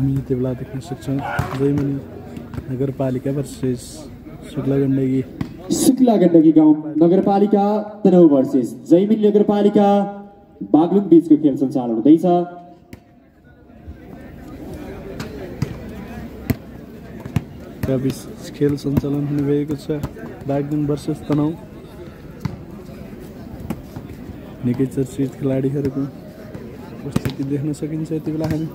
हामी यति बेला देख्न सक्छौँ जैमिनी नगरपालिका भर्सेस शुक्ला गण्डकी गाउँ नगरपालिका तनहुँ भर्सेस जैमिनी नगरपालिका बागलुङ बीचको खेल सञ्चालन हुँदैछ। खेल सञ्चालन हुने भएको छ। बागलुङ भर्सेस तनहुँ निकै चर्चित खेलाडीहरूको उपस्थिति देख्न सकिन्छ यति बेला हामी।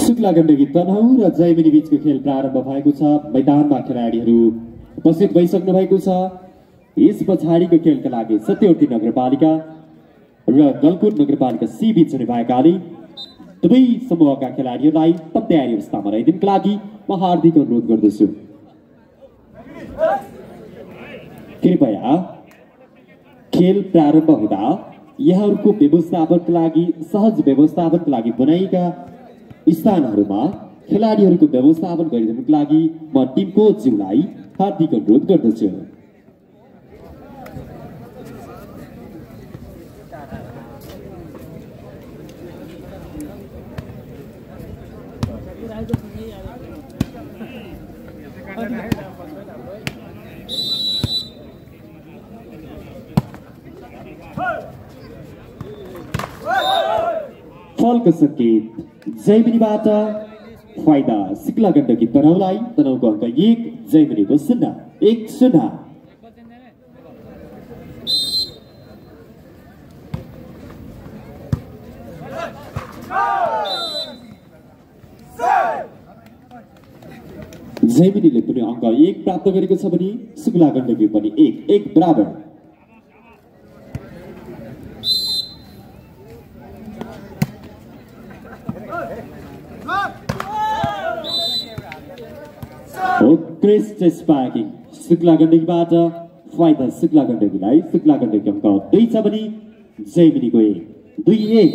शुक्ला गण्डकी तनहुँ र जैमिनी बीचको खेल प्रारम्भ भएको छ। मैदानमा खेलाडीहरू उपस्थित भइसक्नु भएको छ। यस पछाडिको खेलका लागि सत्यवती नगरपालिका र गलकुट नगरपालिका सी बीच हुने भएकाले दुवै समूहका खेलाडीहरूलाई तयारी अवस्थामा रहिदिनको लागि म हार्दिक अनुरोध गर्दछु। कृपया खेल प्रारम्भ हुँदा यहाँहरूको व्यवस्थापनको लागि सहज व्यवस्थापनको लागि बनाइएका स्थानहरूमा खेलाडीहरूको व्यवस्थापन गरिदिनुको लागि म टिम कोचज्यूलाई हार्दिक अनुरोध गर्दछु। फलको सङ्केत जैमिनीबाट फाइदा शुक्ला गण्डकी तनहुँलाई। तनहुँको अङ्क 1 जैमिनीको 0 1-0। जैमिनीले पनि अङ्क 1 प्राप्त गरेको छ भने शुक्ला गण्डकी पनि 1-1 बराबर। उत्कृष्ट स्पार्किङ शुक्ला गण्डकीबाट फाइदा शुक्ला गण्डकीलाई। शुक्ला गण्डकी अङ्क 2 छ भने जैमिनीको 1 2-1।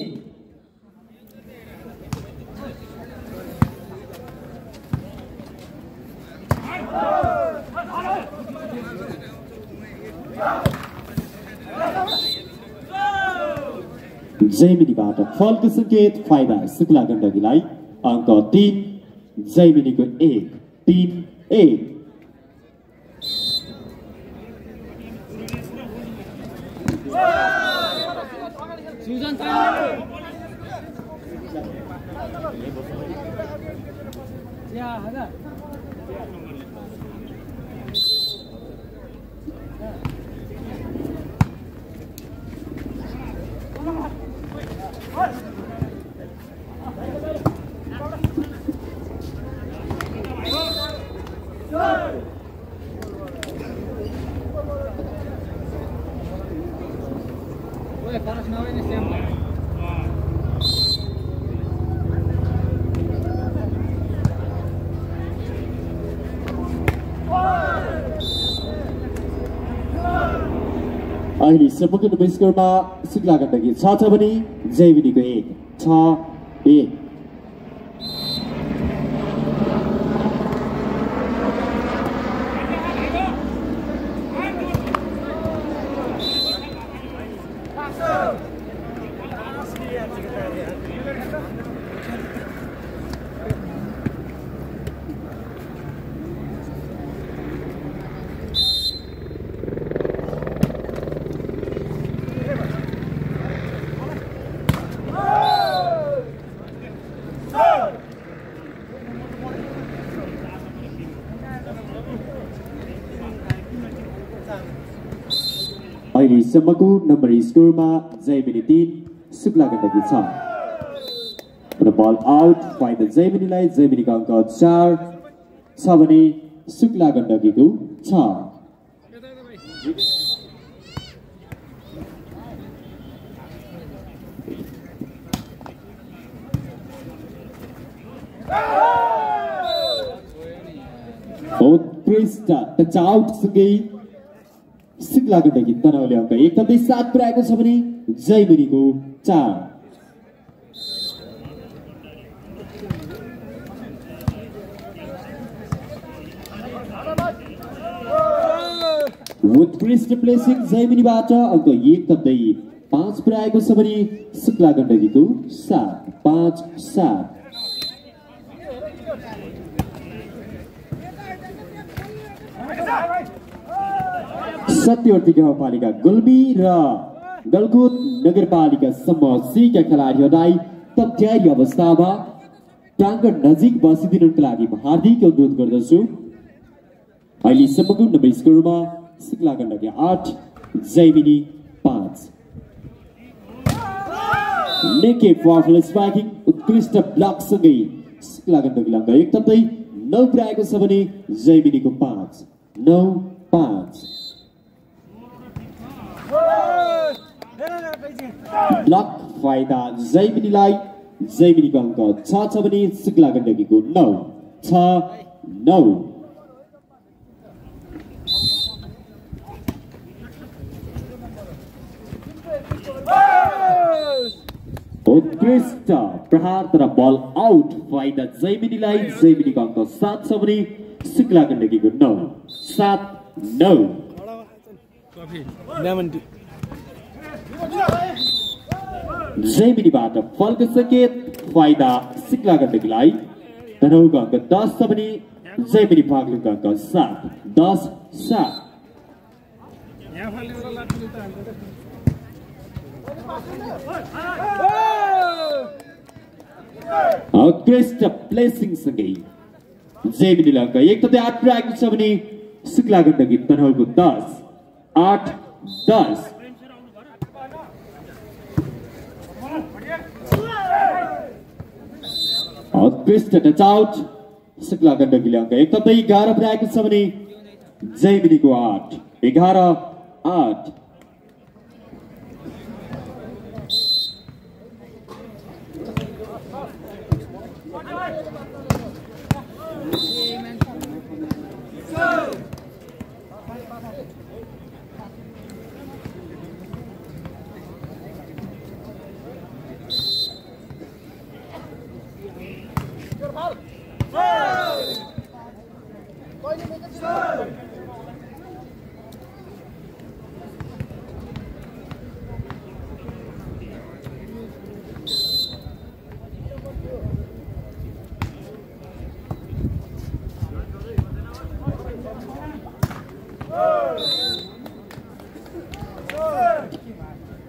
जैमिनीबाट फलको सङ्केत फाइदा शुक्ला गण्डकीलाई। अङ्क 3 जैमिनीको 1 3-1। अहिले सम्पूर्ण स्कोरमा शुक्ला गण्डकी 6 छ भने जैमिनीको 1 6-1। अहिलेसम्मको नम्बर स्कोरमा जयमिनी 3 शुक्ला गण्डकी 6 र बल आउट फाइदा जयमिनीलाई जयमिनीको अङ्क 4 छ भने शुक्ला गण्डकीको 6 उत्कृष्ट टच आउट सँगै शुक्ला गण्डकी तनावले अङ्क 1.7 पुर्याएको छ भने जयमिनीको 4 उत्कृष्ट प्लेसिङ जयमिनीबाट अङ्क 1.5 पुर्याएको छ भने शुक्ला गण्डकीको 7-5-7 सत्यवर्ती गाउँपालिका गुल्मी र गलकुट नगरपालिका समूहका खेलाडीहरूलाई तयारी अवस्थामा प्राङ्गण नजिक बसिदिनुका लागि हार्दिक अनुरोध गर्दछु। अहिलेसम्मको नम्बर स्कोरमा शुक्ला गण्डकी 8 जयमिनी 5 नेके पावरफुल स्ट्राइकिङ उत्कृष्ट ब्लकसँगै शुक्ला गण्डकीले अङ्क 1.9 पुर्याएको छ भने जयमिनीको 5-9-5 ब्लक फाइदा जयमिनीलाई जयमिनीको अङ्क 6 छ भने शुक्ला गण्डकीको 9-6-9 उत्कृष्ट प्रहार तर बल आउट फाइदा जयमिनीलाई जयमिनीको अङ्क 7 छ भने शुक्ला गण्डकीको 9-7-9 जयमिनीबाट फलको सङ्केत फाइदा शुक्ला गण्डकीलाई तनहुको अङ्क 10 छ भने जयमिनी भाग्लुङको अङ्क 7-10-7 उत्कृष्ट प्लेसिङ सँगै जयमिनीलाई अङ्क 1.8 पुर्याएको छ भने शुक्ला गण्डकी तनहुको 10-8-10 उत्कृष्ट टच आउट शुक्ला गण्डकीले अङ्क 1.11 पुर्याएको छ भने जयमिनीको 8-11-8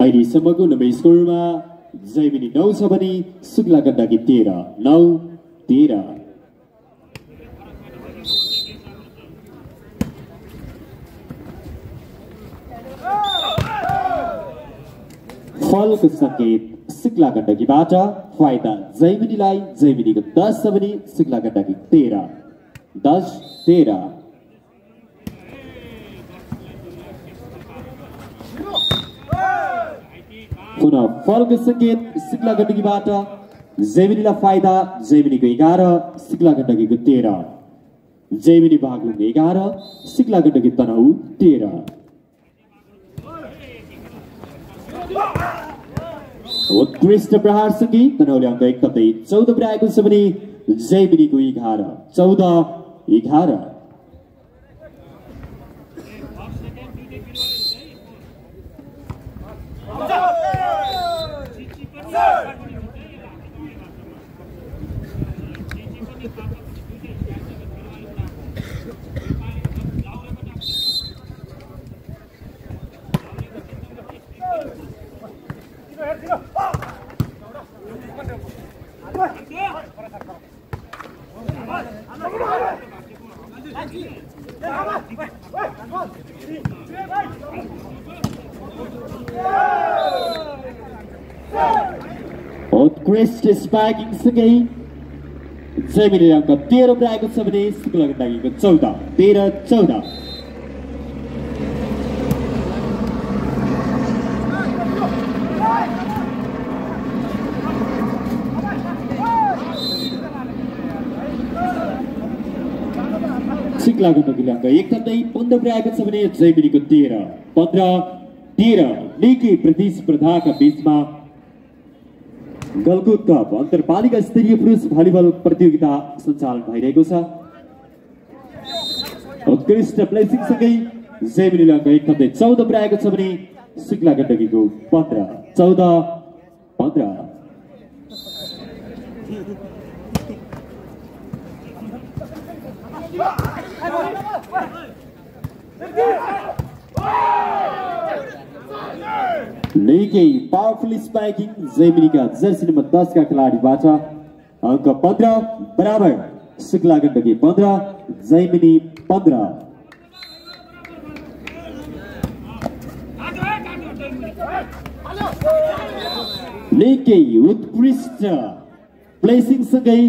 अहिलेसम्मको नम्बर स्कोरमा जयमिनी 9 छ भने शुक्ला गण्डकी 13-9-13 फलको सङ्केत शुक्ला गण्डकीबाट फाइदा जयमिनीलाई जयमिनीको 10 छ भने शुक्ला गण्डकी 13-10-13 पुनः फलको सङ्केत शुक्ला गण्डकीबाट जयमिनीलाई फाइदा जयमिनीको 11 शुक्ला गण्डकीको 13 जयमिनी भाग्लुङ 11 शुक्ला गण्डकी तनहु 13 उत्कृष्ट प्रहारसँगै तनहुले अङ्क 1.14 पुर्याएको छ भने जयमिनीको 11-14-11 उत्कृष्ट स्पाइकिङ सँगै जैमिनी अङ्क 13 पुऱ्याएको छ भने शुक्लाको लागि 14 13-14। शुक्लाको लागि अङ्क एकदमै 15 पुऱ्याएको छ भने जैमिनीको 13-15-13। निकै प्रतिस्पर्धाका बीचमा गलकुट कप अन्तरपालिका स्तरीय पुरुष भलिबल प्रतियोगिता सञ्चालन भइरहेको छ। उत्कृष्ट प्लेसिङ सँगै जैमिनीले अङ्क एकदमै 14 पुऱ्याएको छ भने शुक्ला गण्डकीको 15-14-15। निकै पावरफुल स्पाइकिङ जैमिनीका जर्सी नम्बर 10 का खेलाडीबाट अङ्क 15 बराबर। शुक्ला गण्डकी 15 जैमिनी 15। निकै उत्कृष्ट प्लेसिङ सँगै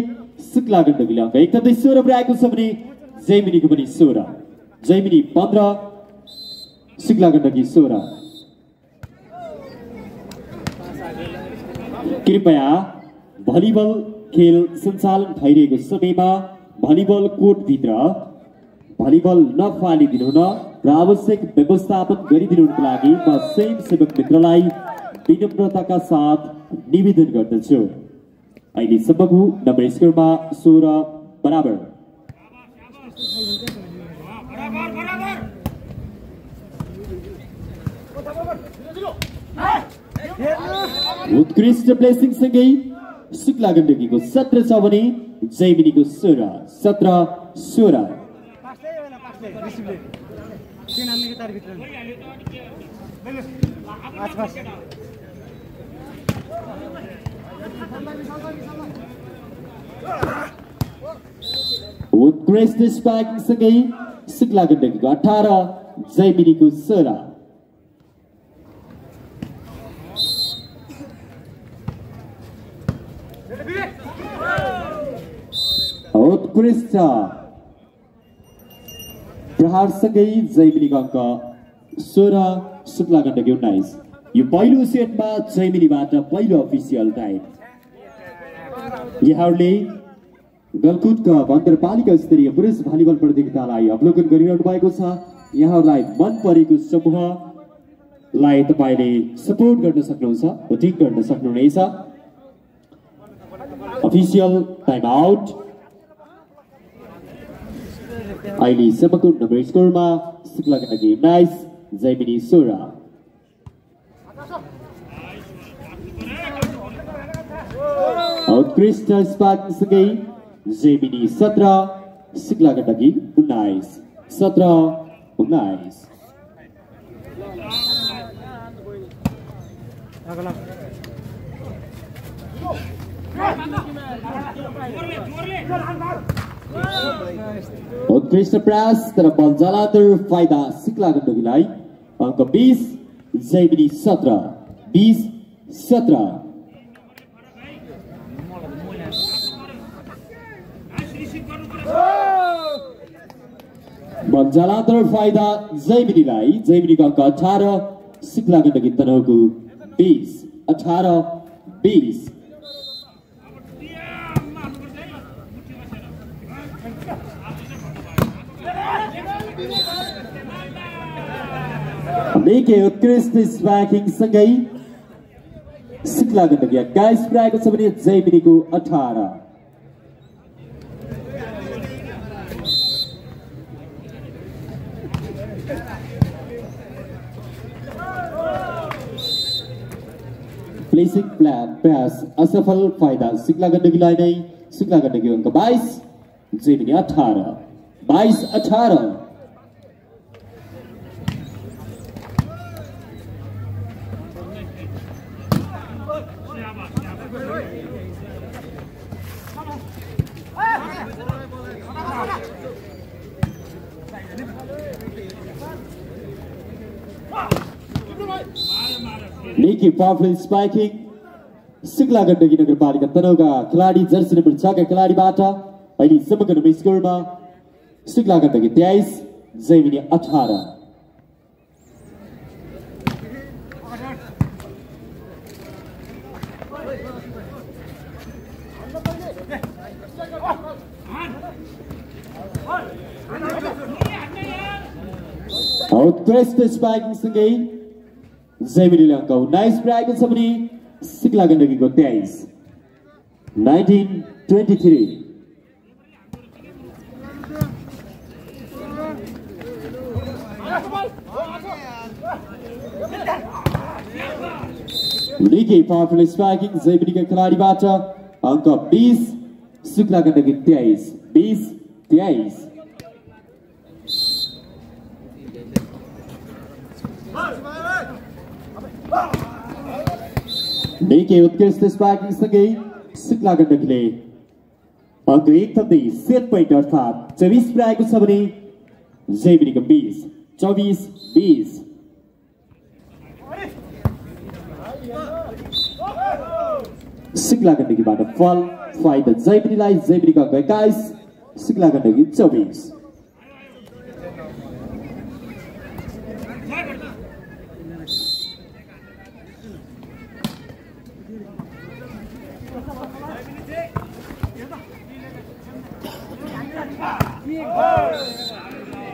शुक्ला गण्डकीले अङ्क एकदमै 16 पुऱ्याएको छ भने जैमिनीको पनि 16। जैमिनी 15 शुक्ला गण्डकी 16। कृपया भलिबल खेल सञ्चालन भइरहेको समयमा भलिबल कोर्टभित्र भलिबल नफालिदिनु हुन र आवश्यक व्यवस्थापन गरिदिनुको लागि म स्वयंसेवक मित्रलाई विनम्रताका साथ निवेदन गर्दछु। अहिलेसम्मको नम्बर स्कोरमा 16 बराबर। उत्कृष्ट प्लेसिङ सँगै शुक्ला गण्डकीको 17 छ भने जैमिनीको 16 17-16। उत्कृष्ट स्पाइकिङ सँगै शुक्ला गण्डकीको 18 जैमिनीको 16। उत्कृष्ट प्रहार सँगै जैमिनीको अङ्क 16 शुक्ला गण्डकी 19। यो पहिलो सेटमा जैमिनीबाट पहिलो अफिसियल टाइम। यहाँहरूले गलकुट कप अन्तरपालिका स्तरीय पुरुष भलिबल प्रतियोगितालाई अवलोकन गरिरहनु भएको छ। यहाँहरूलाई मन परेको समूहलाई तपाईँले सपोर्ट गर्न सक्नुहुन्छ, भोटिङ गर्न सक्नुहुनेछ। Official time out. अहिलेसम्मको नम्बर स्कोरमा शुक्ला गण्डकी 19 जैमिनी 16। उत्कृष्ट स्पाइकिङ सँगै जैमिनी 17 शुक्ला गण्डकी 19 17-19। उत्कृष्ट प्रयास तर बल जलान्तर फाइदा शुक्ला गण्डकीलाई अङ्क 20 जैमिनी 17 20-17। बल जलान्तर फाइदा जैमिनीलाई जैमिनीको अङ्क 18 शुक्ला गण्डकी तनहुको 20-18-20। निकै उत्कृष्ट स्पाइकिङ सँगै शुक्ला गण्डकी 21 पुऱ्याएको छ भने जैमिनीको 18। प्लेसिङ प्रयास असफल फाइदा शुक्ला गण्डकीलाई नै शुक्ला गण्डकी अङ्क 22 जैमिनी 18 22-18। निकै पावरफुल स्पाइकिङ शुक्ला गण्डकी नगरपालिका तनहुका खेलाडी जर्सी नम्बर 6 का खेलाडीबाट अहिले समग्र स्कोरमा शुक्ला गण्डकी 23 जैमिनी 18। उत्कृष्ट स्पाइकिङ सँगै जैमिनीले अङ्क 19 पुर्याएको छ भने शुक्ला गण्डकीको 23 19-23। निकै पावरफुल स्पाइकिङ जैमिनीका खेलाडीबाट अङ्क 20 शुक्ला गण्डकी 23 20-23। निकै उत्कृष्ट स्पाइकिङ सँगै शुक्ला गण्डकीले अङ्क 1 थप्दै सेट पोइन्ट अर्थात् 24 पुर्याएको छ भने जैमिनीको 20 24-20। शुक्ला गण्डकीबाट फल फाइदा जैमिनीलाई जैमिनीको अङ्क 21 शुक्ला गण्डकी 24।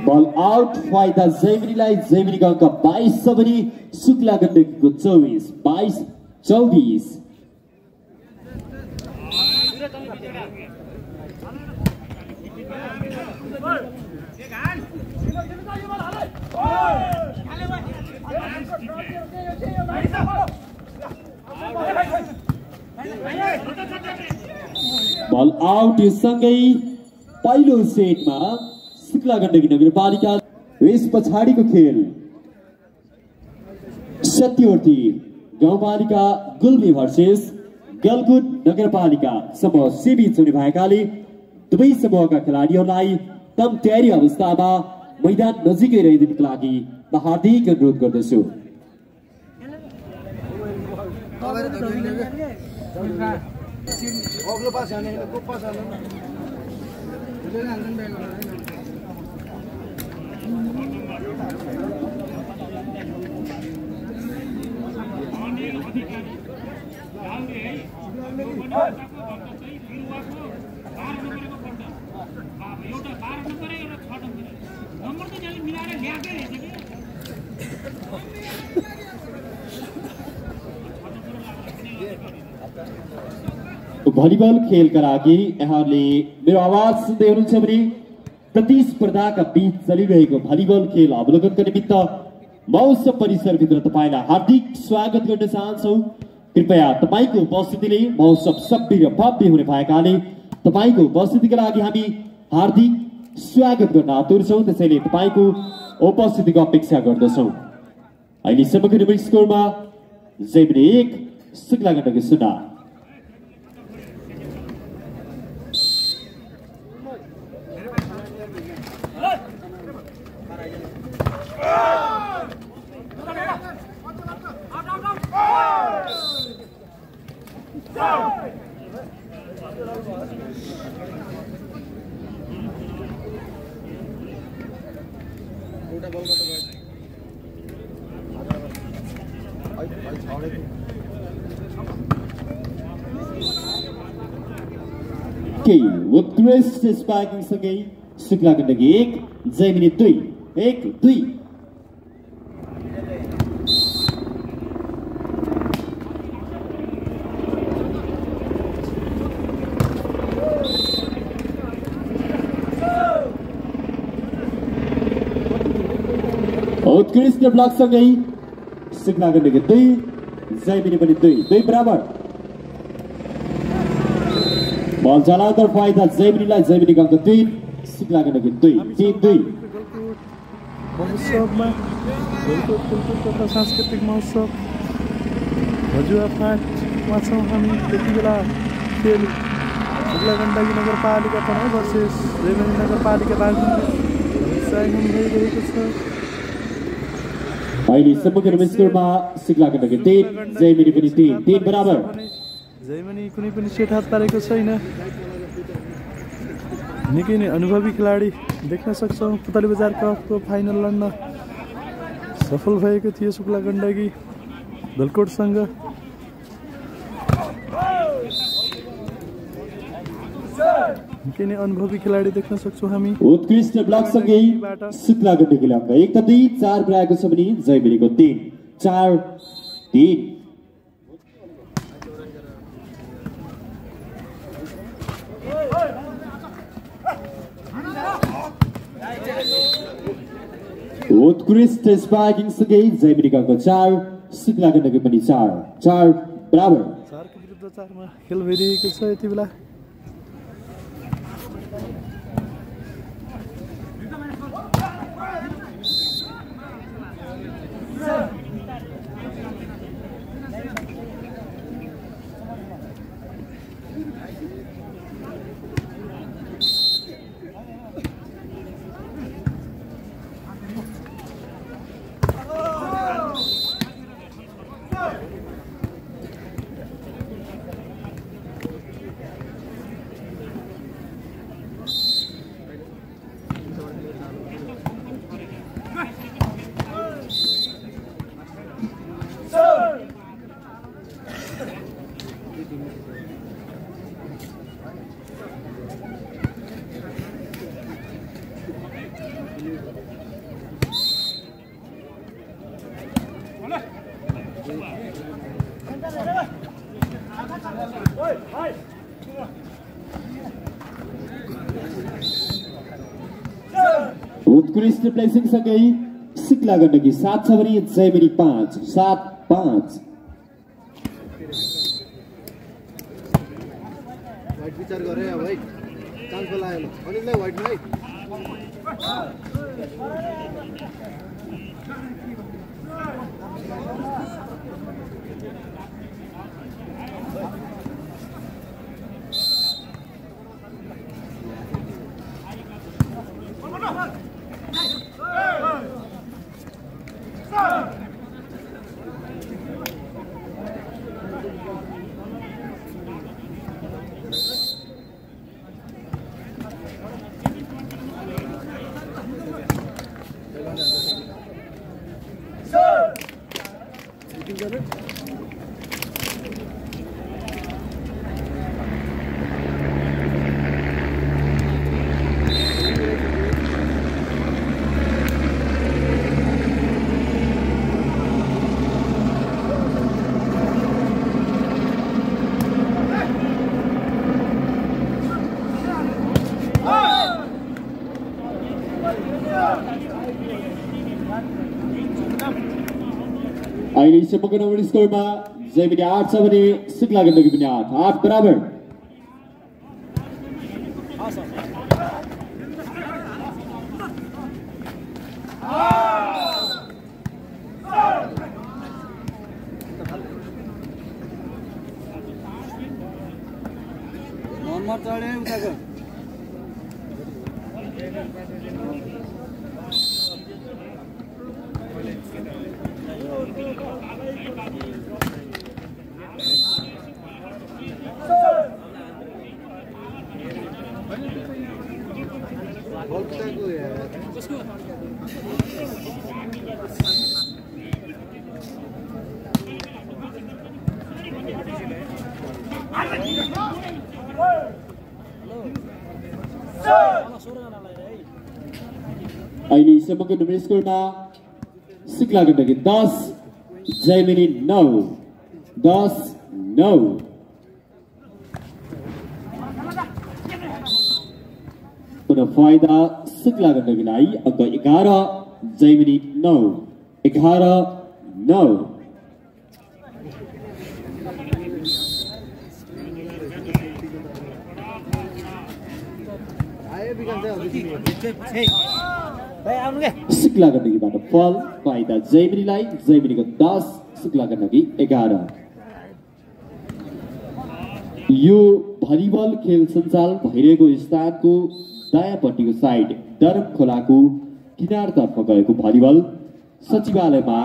बल आउट फाइदा जैमिनीलाई जैमिनीको अङ्क 22 छ भने शुक्ला गण्डकीको 24 22-24। बल आउट यो सँगै पहिलो सेटमा शुक्ला गण्डकी नगरपालिका। यस पछाडिको खेल सत्यवर्ती गाउँपालिका गुल्मी भर्सेस गलकुट नगरपालिका समूह सी बीच हुने भएकाले दुवै समूहका खेलाडीहरूलाई तम तयारी अवस्थामा मैदान नजिकै रहिदिनुको लागि म हार्दिक अनुरोध गर्दछु। भलिबल खेलका लागि यहाँहरूले मेरो आवाज सुन्दै हुनुहुन्छ भने प्रतिस्पर्धाका बीच चलिरहेको भलिबल खेल अवलोकनका निमित्त महोत्सव परिसरभित्र तपाईँलाई हार्दिक स्वागत गर्न चाहन्छौँ। कृपया तपाईँको उपस्थितिले महोत्सव सभ्य र भव्य हुने भएकाले तपाईँको उपस्थितिका लागि हामी हार्दिक स्वागत गर्न आतुर छौँ। त्यसैले तपाईँको उपस्थितिको अपेक्षा गर्दछौँ। अहिले समग्र स्कोरमा जैमिनी 1 शुक्ला गण्डकी 0। उत्कृष्ट स्पाइकिङ सँगै शुक्ला गण्डकी 1 जैमिनी 2 1-2। उत्कृष्ट ब्लक सँगै शुक्ला गण्डकी 2 जैमिनी पनि 2 बराबर। बल चलाउँदा फाइदा जैमिनीलाई जैमिनीको अङ्क 3 शुक्ला गण्डकी 2 3-2। महोत्सवमा तथा सांस्कृतिक महोत्सव हजुर फाटमा छौँ हामी। त्यति बेला खेल शुक्ला गण्डकी नगरपालिका तनहुँ भर्सेस जैमिनी नगरपालिका बागलुङ भइरहेको छ। अहिलेसम्मको स्कोरमा सिक्लाको लागि 3 जयमिनी पनि 3 बराबर। जयमिनी कुनै पनि सेट हात पारेको छैन। निकै नै अनुभवी खेलाडी देख्न सक्छौँ। पुतली बजार कपको फाइनल लड्न सफल भएको थियो शुक्ला गण्डकी धलकोटसँग। निकै नै अनुभवी खेलाडी देख्न सक्छौँ हामी। उत्कृष्ट ब्लकसँगै शुक्ला गण्डकीले अङ्क 1-4 पुर्याएको छ भने जयमिनीको 3-4-3। उत्कृष्ट स्पाइकिङसँगै जयमिनीको अङ्क 4, शुक्ला गण्डकी पनि 4 बराबर। 4 को विरुद्ध 4 मा खेल भइरहेको छ यति बेला। उत्कृष्ट प्लेसिङसँगै शुक्ला गण्डकी 7 छ भने जयमिनी 5 7-5। वाइट विचार गरे भाइ चान्स बोलायो अनिललाई वाइट नै अहिलेसम्मको नम्बर स्कोरमा जयमिनी 8 छ भने शुक्ला गण्डकी पनि 8 बराबर। नम्बर चढे उताको अहिलेसम्मको नम्बर स्कोरमा शुक्ला गण्डकी 10 जयमिनी 9 10-9। पुनः फाइदा शुक्ला गण्डकीलाई अङ्क 11 जयमिनी 9 11-9। शुक्ला गण्डकीबाट फल फाइदा जयमिनीलाई जयमिनीको 10 शुक्ला गण्डकी 11। यो भलिबल खेल सञ्चालन भइरहेको स्थानको दायाँपट्टिको साइड दरम खोलाको किनारतर्फ गएको भलिबल सचिवालयमा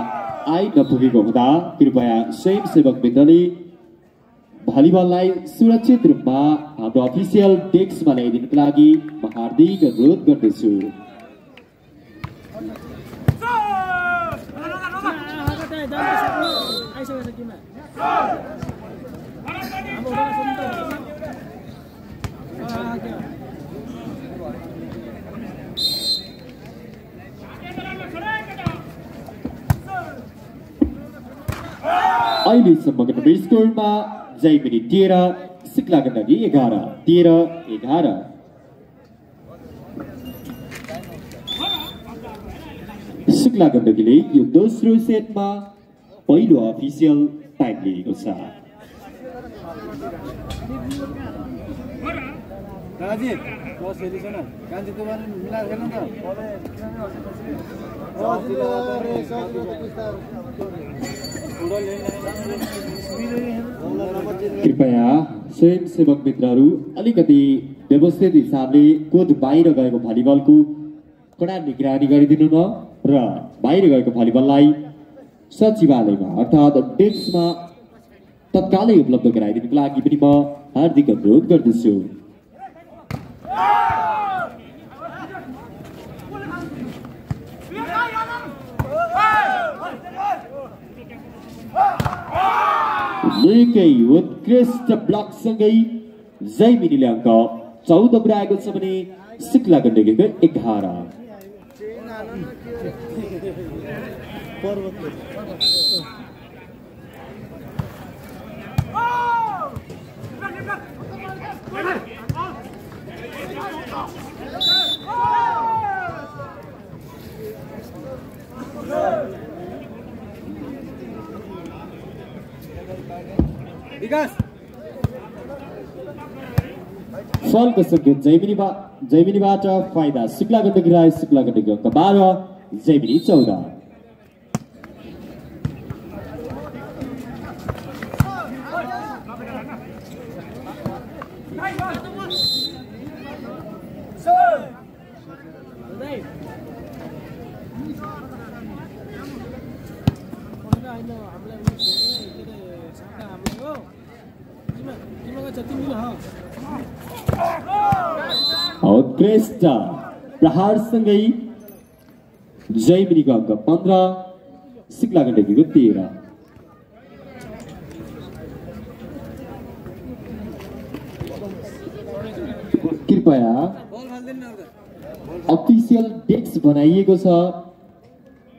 आइ नपुगेको हुँदा कृपया स्वयंसेवक मित्रले भलिबललाई सुरक्षित रूपमा हाम्रो अफिसियल डेस्कमा ल्याइदिनुको लागि म हार्दिक अनुरोध गर्दछु। अहिलेसम्मको स्कोरमा जैमिनी 13 सिक्ला गण्डकी 11 13-11। सिक्ला गण्डकीले यो दोस्रो सेटमा पहिलो अफिसियल टाइम लिएको छ। दादाजी बस हेरी छैन कान्छी दोकान मिलाएर खेल्नु कृपया स्वयंसेवक मित्रहरू अलिकति व्यवस्थित हिसाबले कोद बाहिर गएको भलिबलको कडा निगरानी गरिदिनु न र बाहिर गएको भलिबललाई सचिवालयमा अर्थात् डेस्कमा तत्कालै उपलब्ध गराइदिनुको लागि पनि म हार्दिक अनुरोध गर्दछु। निकै उत्कृष्ट ब्लकसँगै जैमिनीले अङ्क 14 पुर्याएको छ भने सिक्ला गण्डकीको 11। फलको सङ्केत जैमिनीबाट फाइदा सिक्ला गण्डकीलाई। सिक्ला गण्डकी अङ्क 12 जैमिनी 14। उत्कृष्ट प्रहारसँगै जैमिनीको अङ्क 15 सिक्ला गण्डकीको 13। कृपया अफिसियल डेस्क बनाइएको छ,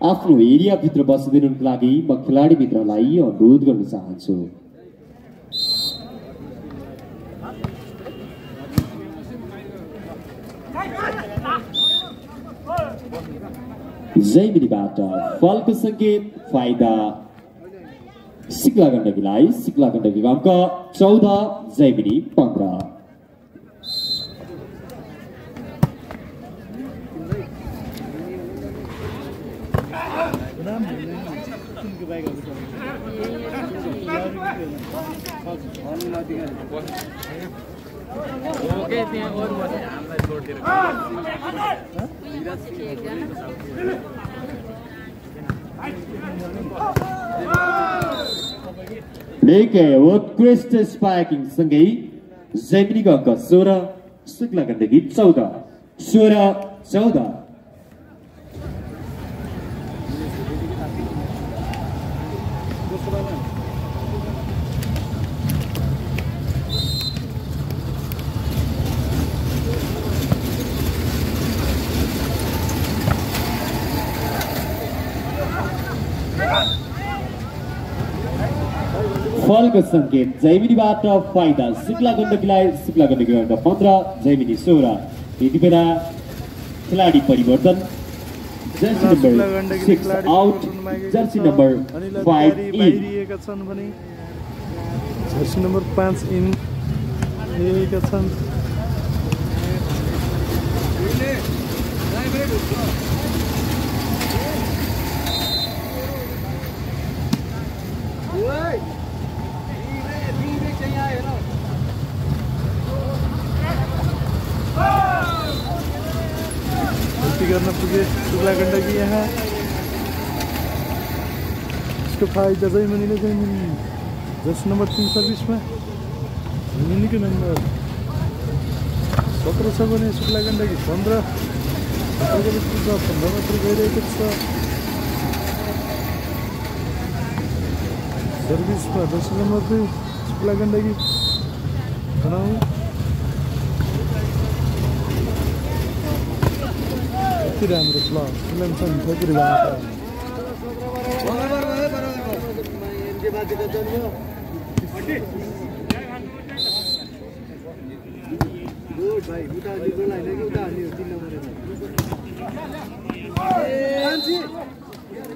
आफ्नो एरियाभित्र बसिदिनुको लागि म खेलाडी मित्रलाई अनुरोध गर्न चाहन्छु। जैमिनीबाट फलको सङ्केत फाइदा सिक्ला गण्डकीलाई। सिक्ला गण्डकीको अङ्क 14 जैमिनी 15। निकै उत्कृष्ट स्पाइकिङ सँगै जैमिनीको अङ्क 16 सिक्ला गण्डकी 14 16-14। फलको सङ्केत जैमिनीबाट फाइदा सिक्ला गण्डकीलाई। सिक्ला गण्डकीको अङ्क 15 जैमिनी 16। यति बेला खेलाडी परिवर्तन। Jersey number 6 out, Jersey number 5 in. Jersey number 5 in लिएका छन्। गर्न पुगे सिक्ला गण्डकी यहाँ यसको फाइदा जैमनीले जैमनी जर्सी नम्बर 3 सर्भिसमा जैमनीको नम्बर 17 छ भने शुक्ला गण्डकी 15 15 मात्र गइरहेको छ सर्भिसमा जर्सी नम्बर 2 शुक्ला गण्डकी 9 कति राम्रो प्लस फिल्मसन ठोकिरबाट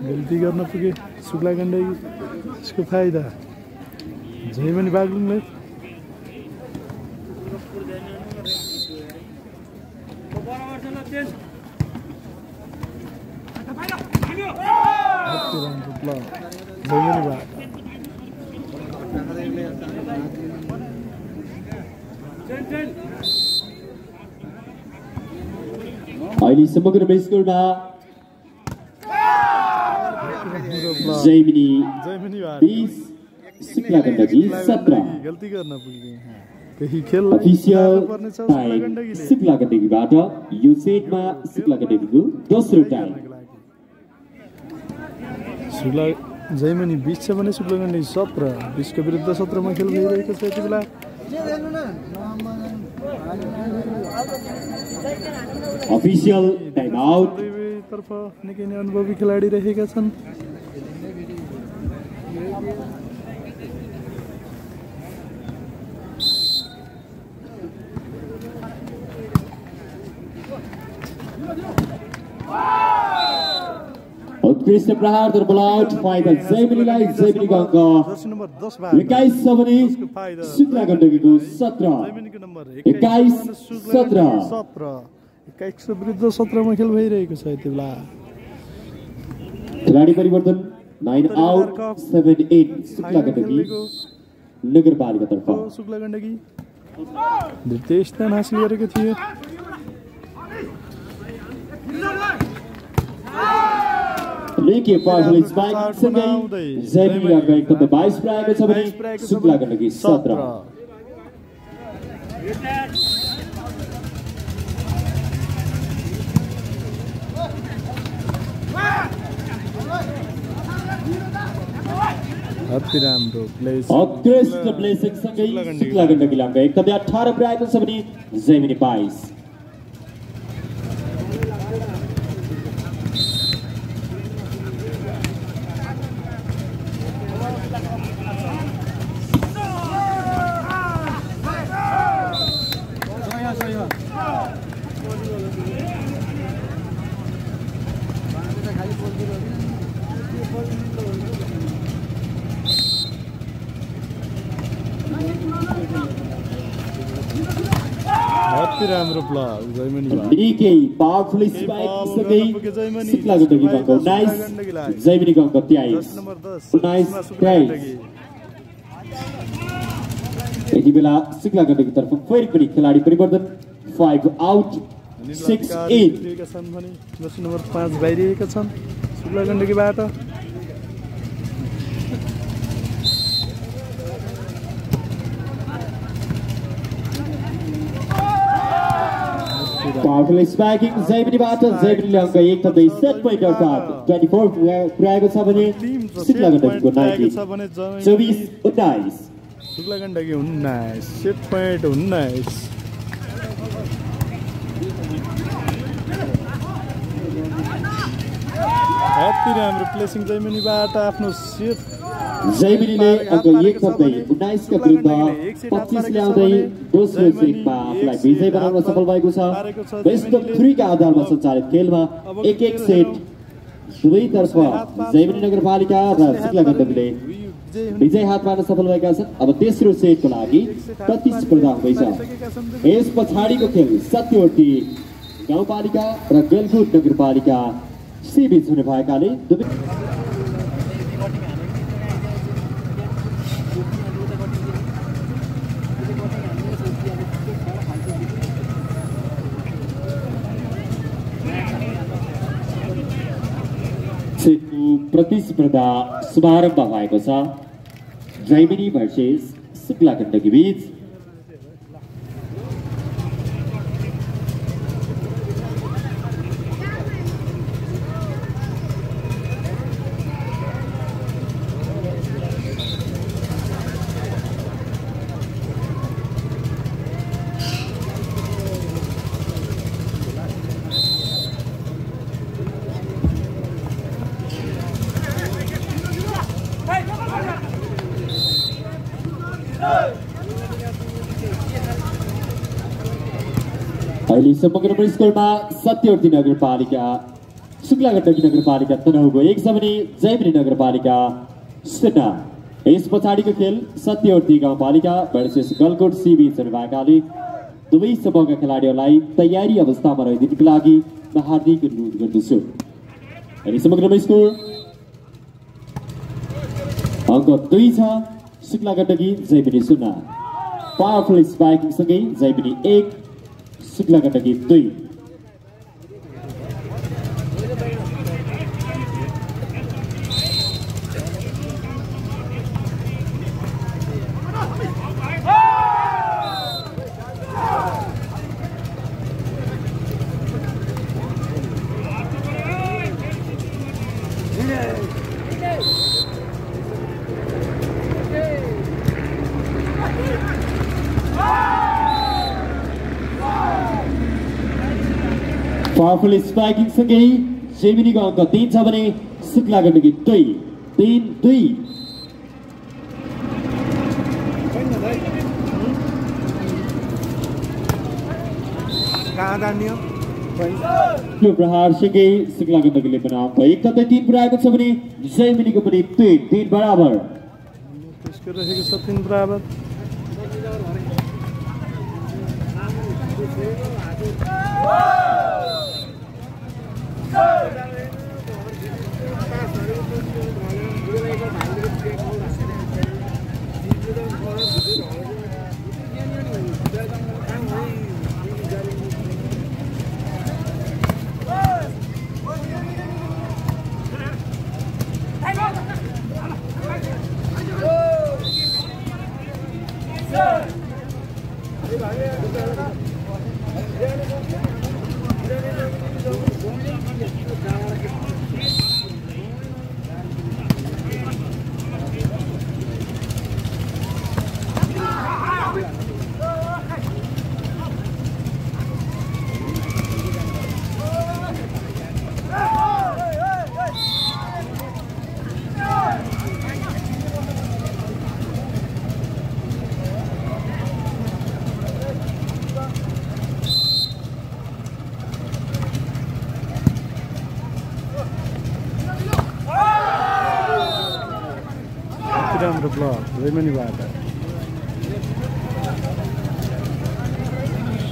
गल्ती गर्न पुगे शुक्ला गण्डकी यसको फाइदा जैमनी बागलुङलाई अहिले समग्र स्कोरमा जैमिनी 20 शुक्ला गण्डकी 17 गल्ती गर्न पुगे केही खेल अफिसियल टाइम शुक्ला गण्डकीबाट यो सेटमा शुक्ला गण्डकीको दोस्रो टाइम शुक्ला जैमनी 20 छ भने शुक्ला गण्डकी 17 20 को विरुद्ध 17 मा खेल भइरहेको छ यति बेला अफिसियल टाइम आउट तर्फ निकै नै अनुभवी खेलाडी रहेका छन् उत्कृष्ट प्रहार तर बलआउट फाइदा जैमिनीलाई जैमिनीको अङ्क जर्सी नम्बर 10 21 छ भने शुक्ला गण्डकीको 17 जैमिनीको नम्बर 21 17 21 विरुद्ध 17 मा खेल भइरहेको छ यति बेला खेलाडी परिवर्तन 9 आउट 7 8 शुक्ला गण्डकी नगरपालिकातर्फ शुक्ला गण्डकी द्वितीय स्थान हासिल गरेको थियो लेके पार्सल स्पाइक सँगै जैमिनी अङ्क एकदमै 22 पुर्याएको छ भने शुक्ला गण्डकी 17 अति राम्रो प्लेस उत्कृष्ट प्लेसिङ सँगै शुक्ला गण्डकीले अङ्क एकदमै 18 पुर्याएको छ भने जैमिनी 22 अति राम्रो प्लस जैमनी निकै पावरफुल स्पाइक सँगै शुक्ला गण्डकीको अङ्क 19 जैमिनीको अङ्क 23 नम्बर 19 23 यति बेला शुक्ला गण्डकीतर्फ फेरि पनि खेलाडी परिवर्तन 5 आउट 6 8 भने जर्सी नम्बर 5 बाहिरिएका छन् शुक्ला गण्डकीबाट पावरफुल स्पाइकिङ जैमिनीबाट जैमिनीले अङ्क एक थप्दै सेट पोइन्ट अर्थात् 24 पुर्याएको छ भने शुक्ला गण्डकीको 19 24 19 शुक्ला गण्डकी 19 सेट पोइन्ट 19 अति राम्रो प्लेसिङ जैमिनीबाट आफ्नो सेट जैमिनीले अङ्क एक थप्दै 19 का विरुद्ध 25 ल्याउँदै दोस्रो सेटमा आफूलाई विजय बनाउन सफल भएको छ बेस्ट अफ 3 का आधारमा सञ्चालित खेलमा एक एक सेट दुवैतर्फ जैमिनी नगरपालिका र शुक्ला गण्डकीले विजय हात पार्न सफल भएका छन् अब तेस्रो सेटको लागि प्रतिस्पर्धा हुँदैछ यस पछाडिको खेल सत्यवती गाउँपालिका र बेलकुट नगरपालिका सी बीच हुने भएकाले सेटको प्रतिस्पर्धा शुभारम्भ भएको छ। जैमिनी भर्सेस शुक्ला गण्डकी बीच। अहिले समग्र स्कोरमा सत्यवती नगरपालिका शुक्ला गण्डकी नगरपालिका तनहुको 1 छ भने जैमिनी नगरपालिका 0। यस पछाडिको खेल सत्यवती गाउँपालिका भर्सेस गलकोट सी बीच भएकाले दुवै समूहका खेलाडीहरूलाई तयारी अवस्थामा रहिदिनुको लागि म हार्दिक अनुरोध गर्दछु। अहिले समग्र स्कोर अङ्क 2 छ। शुक्ला गण्डकी जैमिनी 0। पावरफुल स्पाइकिङ सँगै जैमिनी 1 शुक्ला गण्डकी 2। पावरफुल स्पाइकिङ सँगै जैमिनीको अङ्क 3 छ भने शुक्ला गण्डकी 2 3-2। यो प्रहारसँगै शुक्ला गण्डकीले पनि अङ्क 1 तथा 3 पुऱ्याएको छ भने जैमिनीको पनि 3 बराबर। रहेको छ 3 बराबर। राम्रो ब्लक जैमिनीबाट।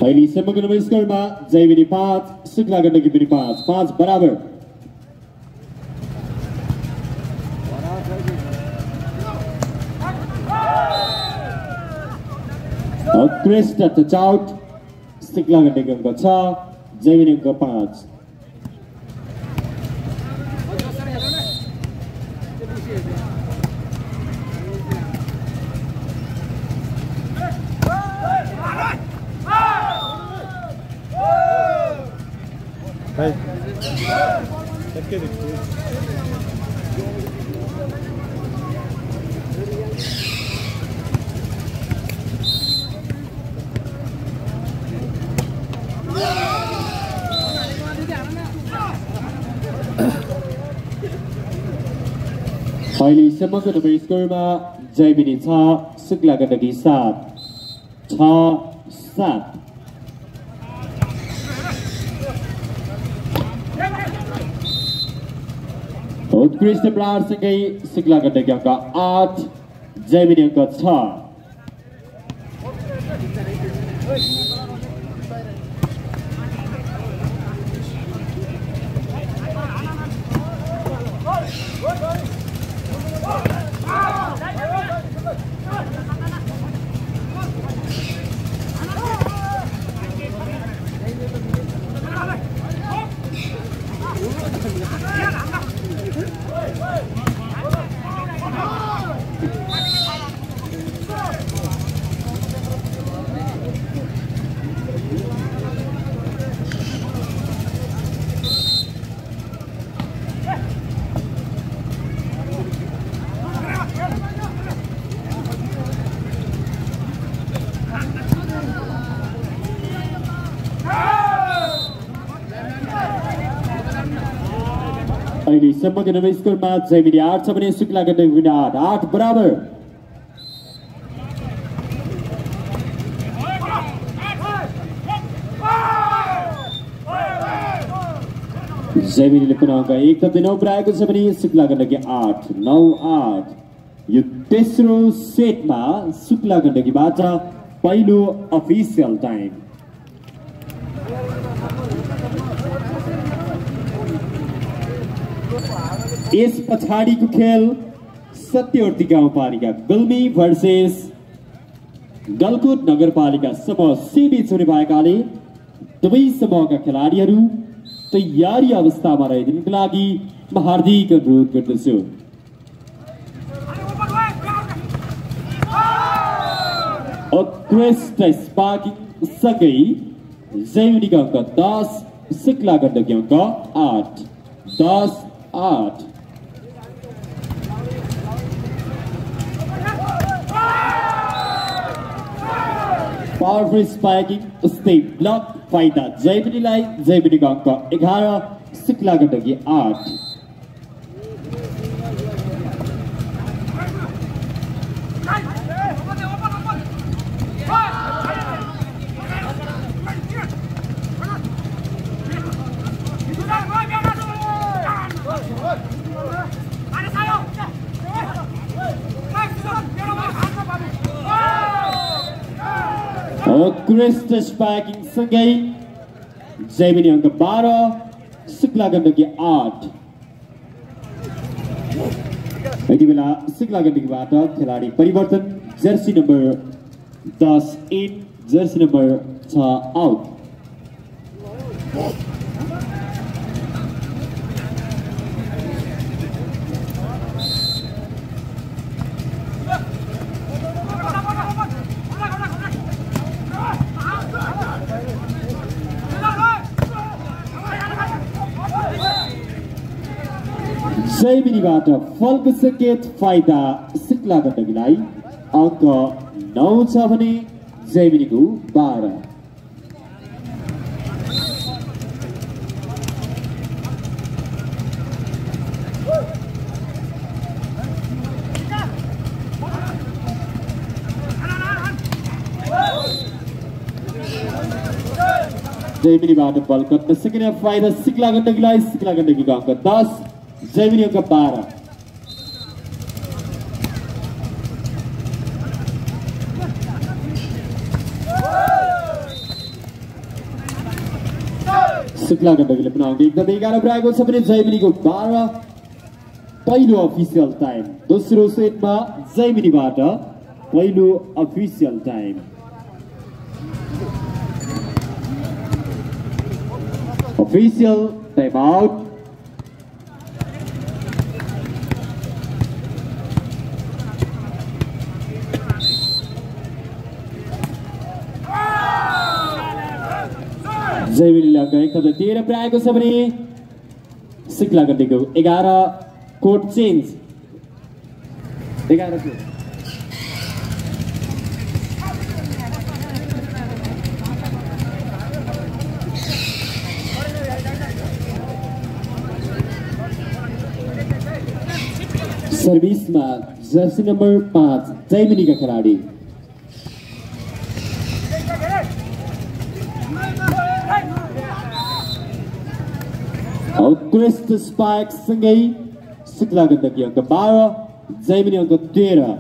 अहिले समग्र स्कोरमा जैमिनी 5 शुक्ला गण्डकी पनि 5 बराबर। उत्कृष्ट टचआउट शुक्ला गण्डकी अङ्क 6 जैमिनी अङ्क 5। अहिले समग्र स्कोरमा जैमिनी 6 शुक्ला गण्डकी 7 6-7। उत्कृष्ट प्रहारसँगै शुक्ला गण्डकी अङ्क 8 जैमिनी अङ्क 6। अहिलेसम्मको नम्बर स्कोरमा जैमिनी 8 छ भने शुक्ला गण्डकी 8 बराबर। जैमिनीले पुनः अङ्क 1 थप्दै 9 पुऱ्याएको छ भने शुक्ला गण्डकी 8 9 8। यो तेस्रो सेटमा शुक्ला गण्डकीबाट पहिलो अफिसियल टाइम। यस पछाडिको खेल सत्यवर्ती गाउँपालिका गुल्मी भर्सेस गलकुट नगरपालिका समूह सी बीच हुने भएकाले दुवै समूहका खेलाडीहरू तयारी अवस्थामा रहिदिनुको लागि म हार्दिक अनुरोध गर्दछु। उत्कृष्ट स्पार्किङ सँगै जैमिनीको अङ्क 10 शुक्ला गण्डकी अङ्क 8 10 8। पावरफुल स्पाइकिङ उस्तै ब्लक फाइदा जैमिनीलाई। जैमिनीको अङ्क 11 शुक्ला गण्डकी 8। उत्कृष्ट स्पाइकिङ सँगै जैमिनी अङ्क 12 शुक्ला गण्डकी 8। यति बेला शुक्ला गण्डकीबाट खेलाडी परिवर्तन। Jersey number 10 in, jersey number 6 out. जैमिनीबाट फलको सङ्केत फाइदा शुक्ला गण्डकीलाई। अङ्क 9 छ भने जैमिनीको 12। जैमिनीबाट बल कट्न सकिने फाइदा शुक्ला गण्डकीलाई। शुक्ला गण्डकीको अङ्क 10 जैमिनी अङ्क 12। शुक्ला गण्डकीले पुनः अङ्क 11 पुऱ्याएको छ भने जैमिनीको 12 पहिलो अफिसियल टाइम। दोस्रो सेटमा जैमिनीबाट पहिलो official time. Official time out. जैमिनीले अङ्क 1 थप्दै 13 पुऱ्याएको छ भने शुक्ला गण्डकीको 11 कोर्ट चेन्ज 11 को। सर्भिसमा जर्सी नम्बर 5 जैमिनीका खेलाडी। उत्कृष्ट स्पाइक सँगै शुक्ला गण्डकी अङ्क 12 जैमिनी अङ्क 13।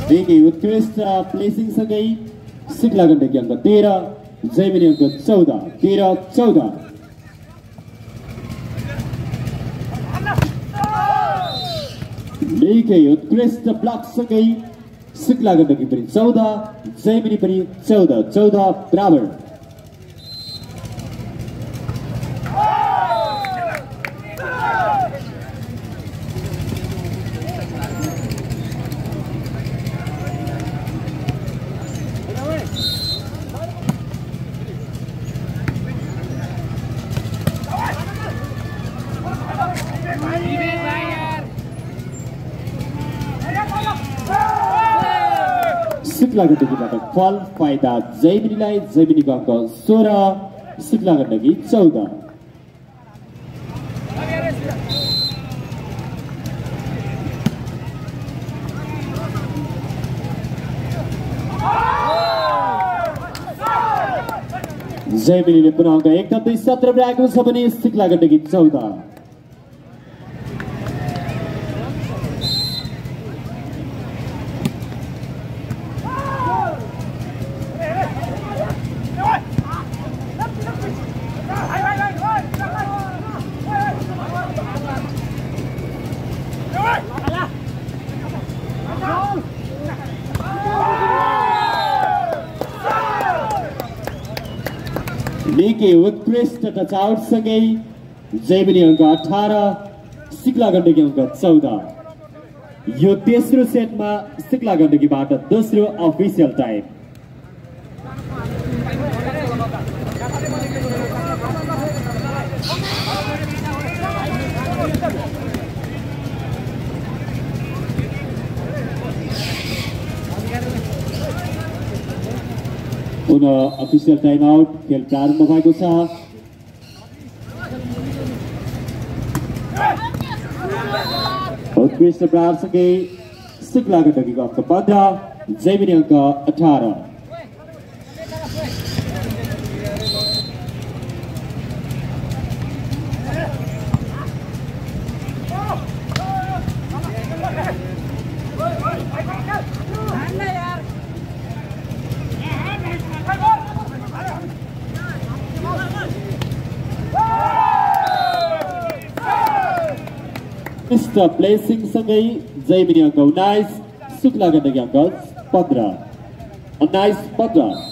देखि उत्कृष्ट प्लेसिङ सँगै सिक्ला गण्डकी अङ्क 13 जैमिनी अङ्क 14 13-14 निकै उत्कृष्ट ब्लक सँगै सिक्ला गण्डकी पनि 14 जैमिनी पनि 14 बराबर सिक्ला गण्डकीबाट फल फाइदा जैमिनीलाई जैमिनीको अङ्क 16 सिक्ला गण्डकी 14 जैमिनीले पुनः अङ्क 1-17 बनाएको छ भने सिक्ला गण्डकी 14 निकै उत्कृष्ट टच आउट सँगै जैमिनी अङ्क 18 सिक्ला गण्डकी अङ्क 14 यो तेस्रो सेटमा सिक्ला गण्डकीबाट दोस्रो अफिसियल टाइम पुनः अफिसियल टाइम आउट खेल प्रारम्भ भएको छ उत्कृष्ट प्रहारसँगै सिक्ला गण्डकीको अङ्क 15 जैमिनी अङ्क 18 प्लेसिङ सँगै जैमिनी अङ्क 19 सिक्ला गण्डकी अङ्क 15 19-15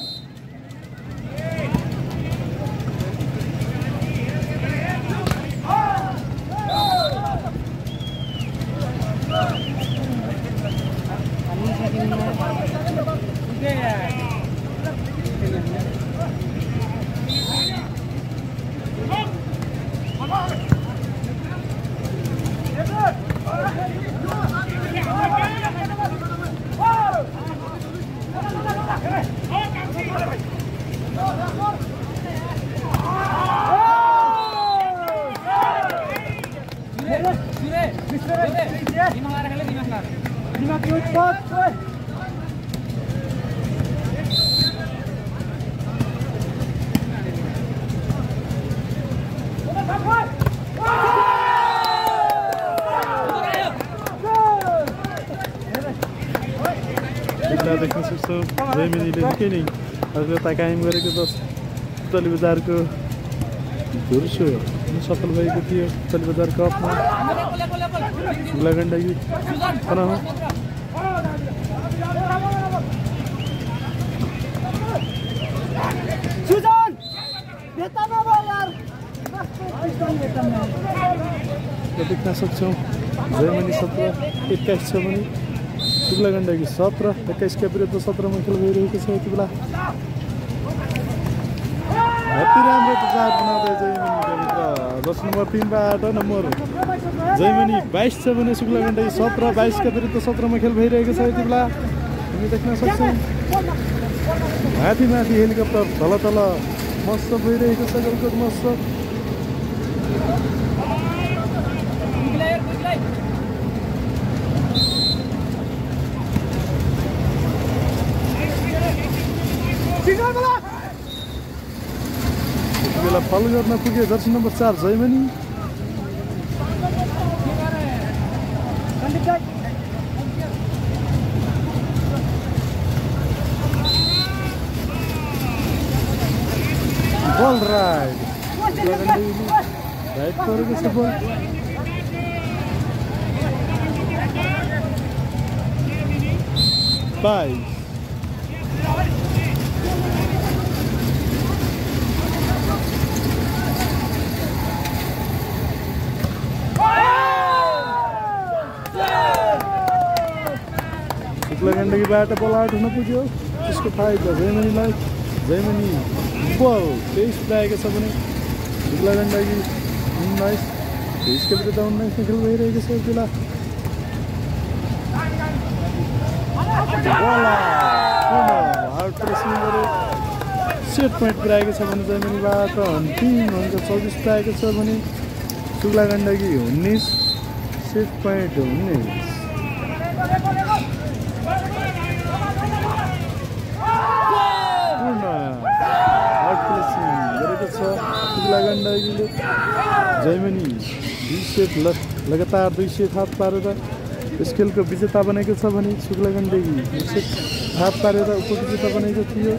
देख्न सक्छौँ जैमिनीले निकै नै अग्रता कायम गरेको छ पुतली बजारको धुर्सो सफल भएको थियो पुतली बजार कपमा सिक्ला गण्डकी पुनः देख्न सक्छौँ जैमिनी 17-21 छ भने सिक्ला गण्डकी 17-21 का विरुद्ध 17मा खेल भइरहेको छ यति बेला अति राम्रो प्रचार बनाउँदै जैमिनीका भित्र 10 नम्बर 3 नम्बर जैमिनी 22 छ भने सिक्ला गण्डकी 17-22 का विरुद्ध 17मा खेल भइरहेको छ यति बेला हामी देख्न सक्छौँ माथि हेलिकप्टर तल महोत्सव भइरहेको छ गलकोट महोत्सव खेललाई फल गर्न पुगे जर्सी नम्बर 4 जयमनी। बल राइट राइट गरेको छ बल। बाइस शुक्ला गण्डकीबाट बल आउट हुन पुग्यो। त्यसको फाइदा जयमनीलाई। जयमनी बल 23 पुऱ्याएको छ भने शुक्ला गण्डकी 19। 23 को विरुद्ध 19 खेल भइरहेको छ बेला। हार्ड प्रेसिङ गरे सेट पोइन्ट पुऱ्याएको छ भने जयमनीबाट अन्तिम अङ्क 24 पुऱ्याएको छ भने शुक्ला गण्डकी 19 सेट पोइन्ट 19। शुक्ला गण्डकीले जयमनी 2 सेट लगातार 2 सेट हात पारेर यस खेलको विजेता बनेको छ भने शुक्ला गण्डकी 2 सेट हात पारेर उपविजेता बनेको थियो।